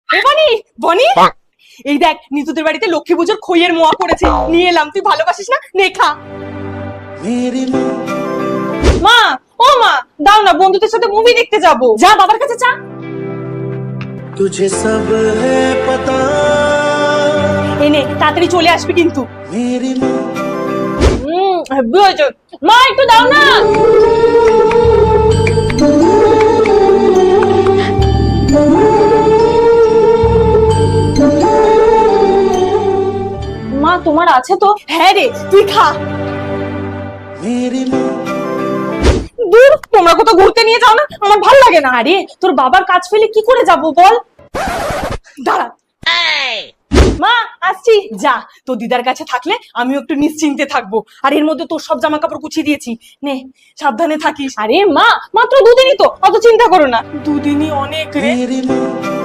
বনি বনি, এই দেখ নিতুদের বাড়িতে লক্ষ্মী পুজোর খইয়ের মোয়া করেছে, নিয়ে এলাম, তুই ভালোবাসিস না, নে খা। মা, ও মা, দাও না, বন্ধুদের সাথে মুভি দেখতে যাব। যা বাবার কাছে চা। तुझे सब है पता এনে তাড়াতাড়ি চলে আসবি কিন্তু। मेरी माँ হেব্বি হয়েছে। মা একটু দাও না। মা তোমার আছে তো? হ্যাঁ রে, তুই খা। मेरी माँ দূর, তোমরা কোথাও ঘুরতে নিয়ে যাও না, আমার ভালো লাগে না। আরে তোর বাবার কাজ ফেলে কি করে যাব বল। দাঁড়া মা, আসছি। যা, তোর দিদার কাছে থাকলে আমিও একটু নিশ্চিন্তে থাকবো। আর এর মধ্যে তোর সব জামা কাপড় গুছিয়ে দিয়েছি, নে সাবধানে থাকিস। আরে মা, মাত্র দুদিনই তো, অত চিন্তা করো না। দুদিনই অনেক রে। मेरी माँ